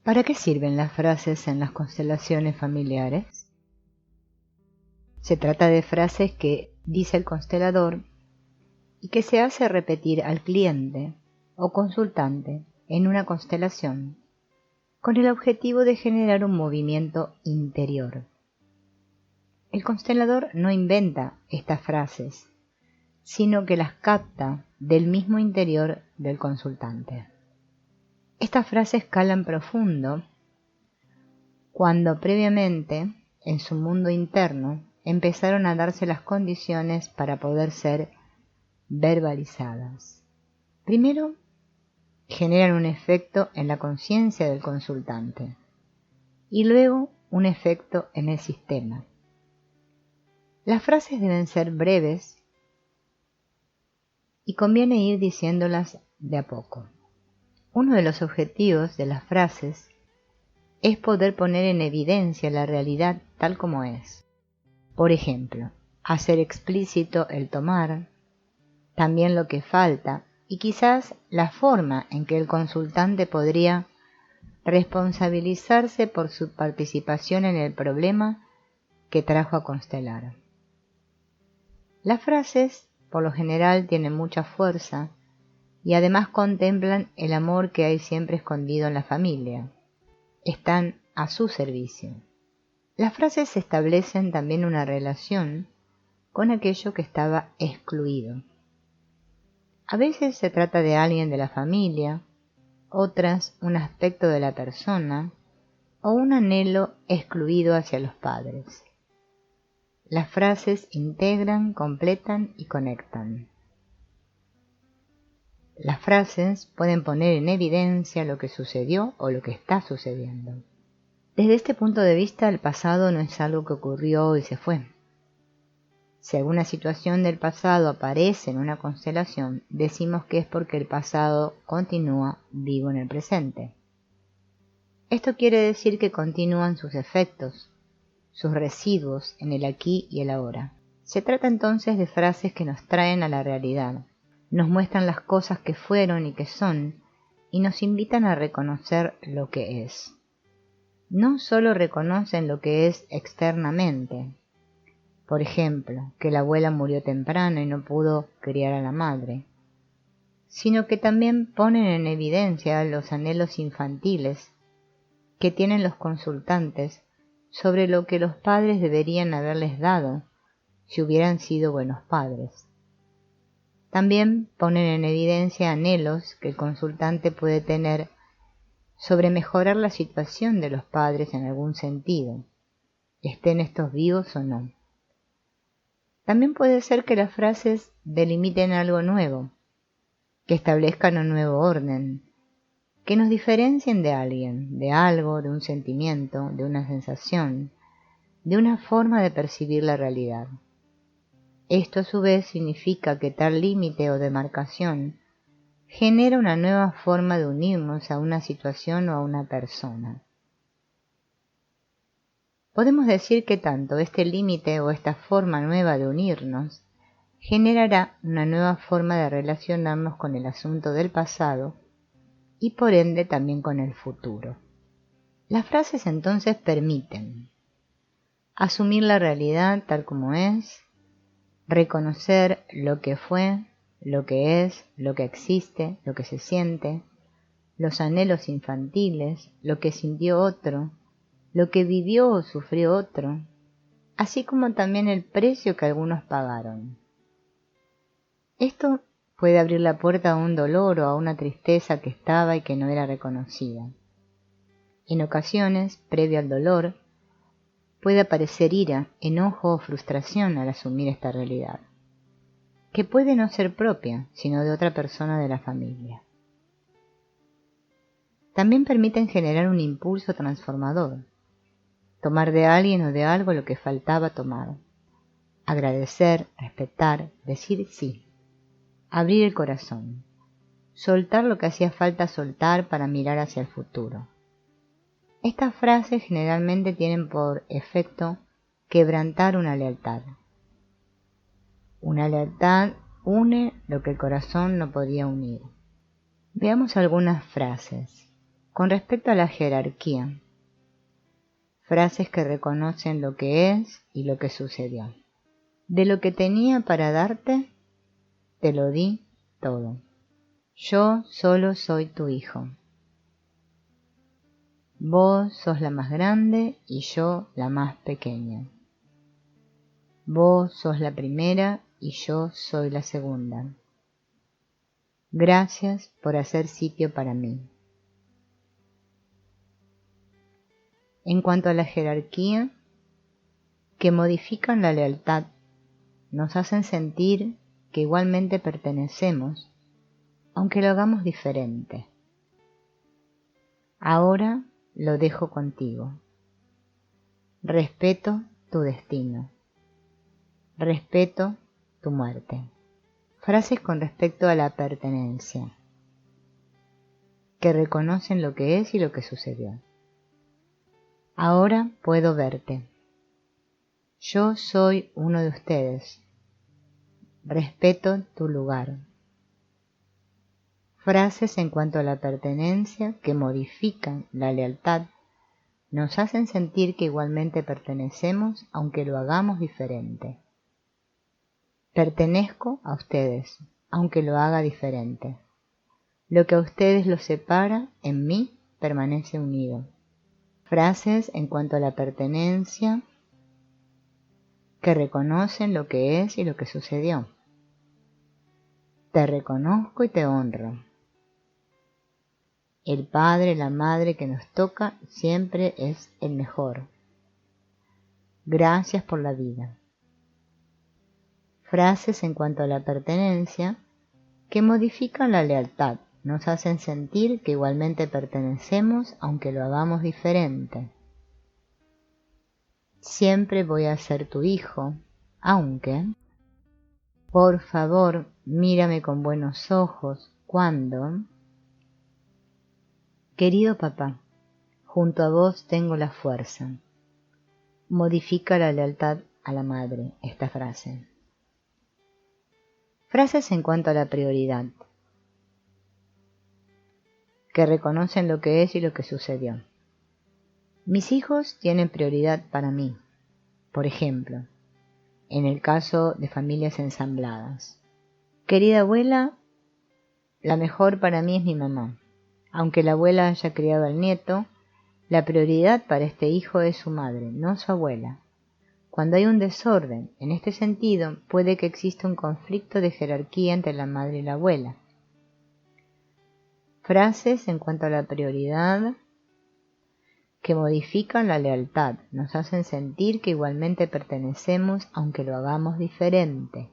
¿Para qué sirven las frases en las constelaciones familiares? Se trata de frases que dice el constelador y que se hace repetir al cliente o consultante en una constelación con el objetivo de generar un movimiento interior. El constelador no inventa estas frases, sino que las capta del mismo interior del consultante. Estas frases calan profundo cuando previamente, en su mundo interno, empezaron a darse las condiciones para poder ser verbalizadas. Primero, generan un efecto en la conciencia del consultante y luego un efecto en el sistema. Las frases deben ser breves y conviene ir diciéndolas de a poco. Uno de los objetivos de las frases es poder poner en evidencia la realidad tal como es. Por ejemplo, hacer explícito el tomar, también lo que falta y quizás la forma en que el consultante podría responsabilizarse por su participación en el problema que trajo a constelar. Las frases, por lo general, tienen mucha fuerza y además contemplan el amor que hay siempre escondido en la familia. Están a su servicio. Las frases establecen también una relación con aquello que estaba excluido. A veces se trata de alguien de la familia, otras un aspecto de la persona o un anhelo excluido hacia los padres. Las frases integran, completan y conectan. Las frases pueden poner en evidencia lo que sucedió o lo que está sucediendo. Desde este punto de vista, el pasado no es algo que ocurrió y se fue. Si alguna situación del pasado aparece en una constelación, decimos que es porque el pasado continúa vivo en el presente. Esto quiere decir que continúan sus efectos, sus residuos en el aquí y el ahora. Se trata entonces de frases que nos traen a la realidad, nos muestran las cosas que fueron y que son, y nos invitan a reconocer lo que es. No solo reconocen lo que es externamente, por ejemplo, que la abuela murió temprano y no pudo criar a la madre, sino que también ponen en evidencia los anhelos infantiles que tienen los consultantes sobre lo que los padres deberían haberles dado si hubieran sido buenos padres. También ponen en evidencia anhelos que el consultante puede tener sobre mejorar la situación de los padres en algún sentido, estén estos vivos o no. También puede ser que las frases delimiten algo nuevo, que establezcan un nuevo orden, que nos diferencien de alguien, de algo, de un sentimiento, de una sensación, de una forma de percibir la realidad. Esto a su vez significa que tal límite o demarcación genera una nueva forma de unirnos a una situación o a una persona. Podemos decir que tanto este límite o esta forma nueva de unirnos generará una nueva forma de relacionarnos con el asunto del pasado y por ende también con el futuro. Las frases entonces permiten asumir la realidad tal como es, reconocer lo que fue, lo que es, lo que existe, lo que se siente, los anhelos infantiles, lo que sintió otro, lo que vivió o sufrió otro, así como también el precio que algunos pagaron. Esto puede abrir la puerta a un dolor o a una tristeza que estaba y que no era reconocida. En ocasiones, previo al dolor, puede aparecer ira, enojo o frustración al asumir esta realidad, que puede no ser propia, sino de otra persona de la familia. También permiten generar un impulso transformador, tomar de alguien o de algo lo que faltaba tomar, agradecer, respetar, decir sí, abrir el corazón, soltar lo que hacía falta soltar para mirar hacia el futuro. Estas frases generalmente tienen por efecto quebrantar una lealtad. Una lealtad une lo que el corazón no podía unir. Veamos algunas frases. Con respecto a la jerarquía, frases que reconocen lo que es y lo que sucedió. De lo que tenía para darte, te lo di todo. Yo solo soy tu hijo. Vos sos la más grande y yo la más pequeña. Vos sos la primera y yo soy la segunda. Gracias por hacer sitio para mí. En cuanto a la jerarquía, que modifican la lealtad, nos hacen sentir que igualmente pertenecemos, aunque lo hagamos diferente. Ahora lo dejo contigo. Respeto tu destino. Respeto tu muerte. Frases con respecto a la pertenencia, que reconocen lo que es y lo que sucedió. Ahora puedo verte. Yo soy uno de ustedes. Respeto tu lugar. Frases en cuanto a la pertenencia que modifican la lealtad, nos hacen sentir que igualmente pertenecemos aunque lo hagamos diferente. Pertenezco a ustedes, aunque lo haga diferente. Lo que a ustedes los separa, en mí permanece unido. Frases en cuanto a la pertenencia que reconocen lo que es y lo que sucedió. Te reconozco y te honro. El padre, la madre que nos toca siempre es el mejor. Gracias por la vida. Frases en cuanto a la pertenencia que modifican la lealtad, nos hacen sentir que igualmente pertenecemos aunque lo hagamos diferente. Siempre voy a ser tu hijo, aunque... Por favor, mírame con buenos ojos cuando... Querido papá, junto a vos tengo la fuerza. Modifica la lealtad a la madre, esta frase. Frases en cuanto a la prioridad, que reconocen lo que es y lo que sucedió. Mis hijos tienen prioridad para mí, por ejemplo, en el caso de familias ensambladas. Querida abuela, la mejor para mí es mi mamá. Aunque la abuela haya criado al nieto, la prioridad para este hijo es su madre, no su abuela. Cuando hay un desorden en este sentido, puede que exista un conflicto de jerarquía entre la madre y la abuela. Frases en cuanto a la prioridad que modifican la lealtad, nos hacen sentir que igualmente pertenecemos aunque lo hagamos diferente.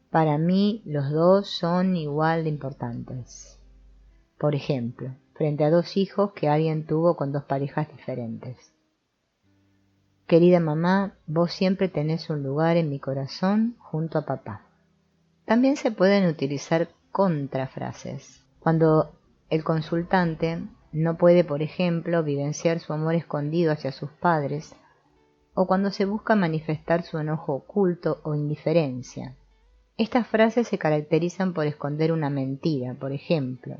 Para mí los dos son igual de importantes. Por ejemplo, frente a dos hijos que alguien tuvo con dos parejas diferentes. Querida mamá, vos siempre tenés un lugar en mi corazón junto a papá. También se pueden utilizar contrafrases. Cuando el consultante no puede, por ejemplo, vivenciar su amor escondido hacia sus padres, o cuando se busca manifestar su enojo oculto o indiferencia. Estas frases se caracterizan por esconder una mentira, por ejemplo.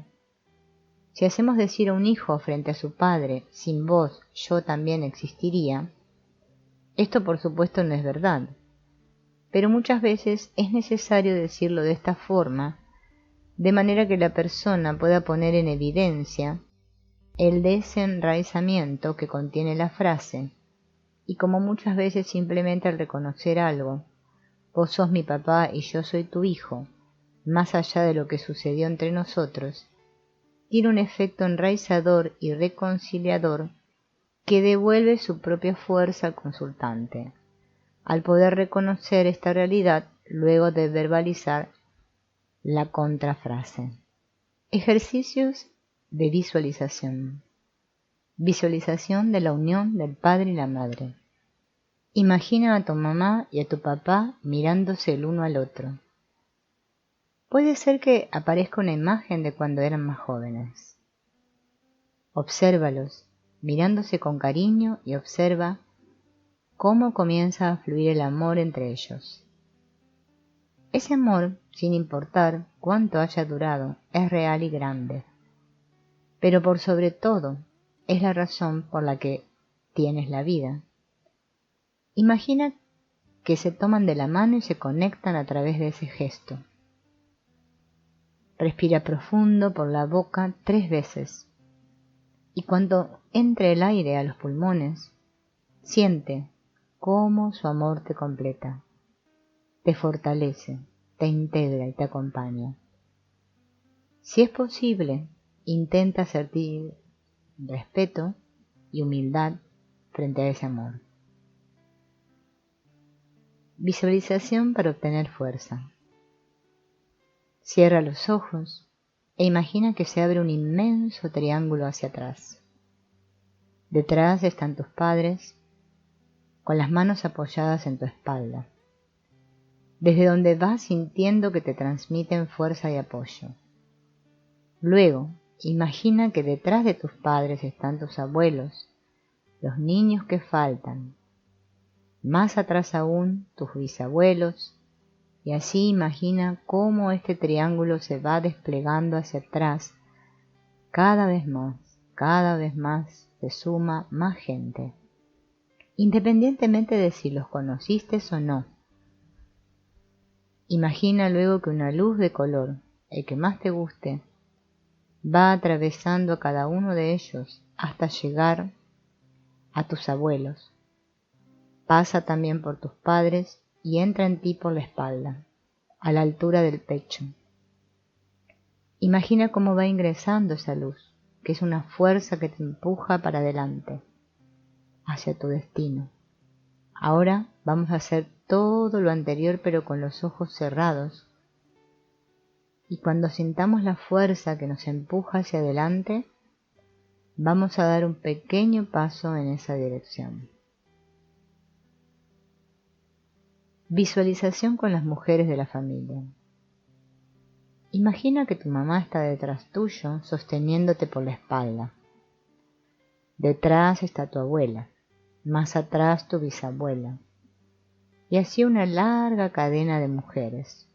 Si hacemos decir a un hijo frente a su padre, sin vos yo también existiría, esto por supuesto no es verdad, pero muchas veces es necesario decirlo de esta forma, de manera que la persona pueda poner en evidencia el desenraizamiento que contiene la frase, y como muchas veces simplemente al reconocer algo, vos sos mi papá y yo soy tu hijo, más allá de lo que sucedió entre nosotros, tiene un efecto enraizador y reconciliador que devuelve su propia fuerza al consultante, al poder reconocer esta realidad luego de verbalizar la contrafrase. Ejercicios de visualización. Visualización de la unión del padre y la madre. Imagina a tu mamá y a tu papá mirándose el uno al otro. Puede ser que aparezca una imagen de cuando eran más jóvenes. Obsérvalos, mirándose con cariño, y observa cómo comienza a fluir el amor entre ellos. Ese amor, sin importar cuánto haya durado, es real y grande. pero por sobre todo es la razón por la que tienes la vida. Imagina que se toman de la mano y se conectan a través de ese gesto. Respira profundo por la boca 3 veces y cuando entre el aire a los pulmones, siente cómo su amor te completa, te fortalece, te integra y te acompaña. Si es posible, intenta sentir respeto y humildad frente a ese amor. Visualización para obtener fuerza. Cierra los ojos e imagina que se abre un inmenso triángulo hacia atrás. Detrás están tus padres, con las manos apoyadas en tu espalda, desde donde vas sintiendo que te transmiten fuerza y apoyo. Luego, imagina que detrás de tus padres están tus abuelos, los niños que faltan, más atrás aún tus bisabuelos, y así imagina cómo este triángulo se va desplegando hacia atrás, cada vez más se suma más gente, independientemente de si los conociste o no. Imagina luego que una luz de color, el que más te guste, va atravesando a cada uno de ellos hasta llegar a tus abuelos. Pasa también por tus padres y entra en ti por la espalda, a la altura del pecho. Imagina cómo va ingresando esa luz, que es una fuerza que te empuja para adelante, hacia tu destino. Ahora vamos a hacer todo lo anterior pero con los ojos cerrados. Y cuando sintamos la fuerza que nos empuja hacia adelante, vamos a dar un pequeño paso en esa dirección. Visualización con las mujeres de la familia. Imagina que tu mamá está detrás tuyo, sosteniéndote por la espalda. Detrás está tu abuela, más atrás tu bisabuela, y así una larga cadena de mujeres.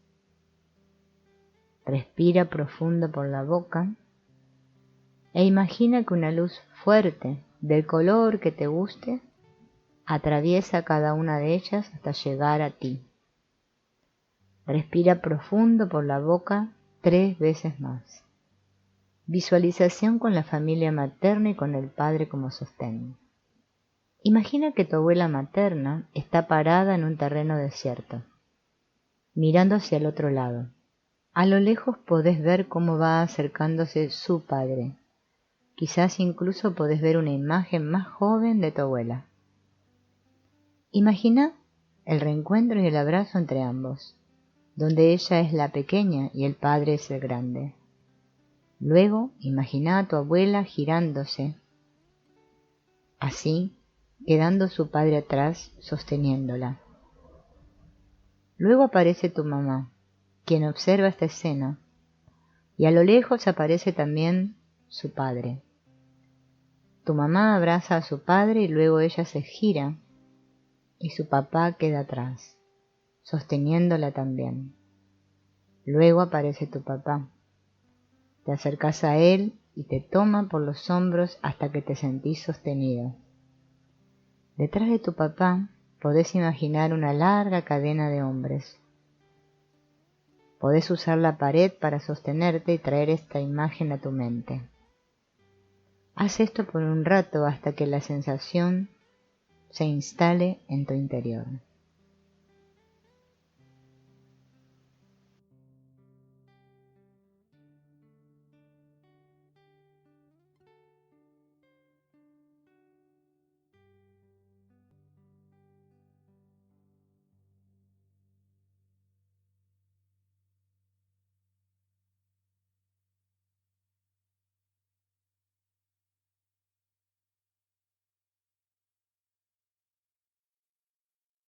Respira profundo por la boca e imagina que una luz fuerte, del color que te guste, atraviesa cada una de ellas hasta llegar a ti. Respira profundo por la boca 3 veces más. Visualización con la familia materna y con el padre como sostén. Imagina que tu abuela materna está parada en un terreno desierto, mirando hacia el otro lado. A lo lejos podés ver cómo va acercándose su padre. Quizás incluso podés ver una imagen más joven de tu abuela. Imagina el reencuentro y el abrazo entre ambos, donde ella es la pequeña y el padre es el grande. Luego imagina a tu abuela girándose, así, quedando su padre atrás sosteniéndola. Luego aparece tu mamá, quien observa esta escena, y a lo lejos aparece también su padre. Tu mamá abraza a su padre y luego ella se gira y su papá queda atrás, sosteniéndola también. Luego aparece tu papá. Te acercas a él y te toma por los hombros hasta que te sentís sostenido. Detrás de tu papá podés imaginar una larga cadena de hombres. Podés usar la pared para sostenerte y traer esta imagen a tu mente. Haz esto por un rato hasta que la sensación se instale en tu interior.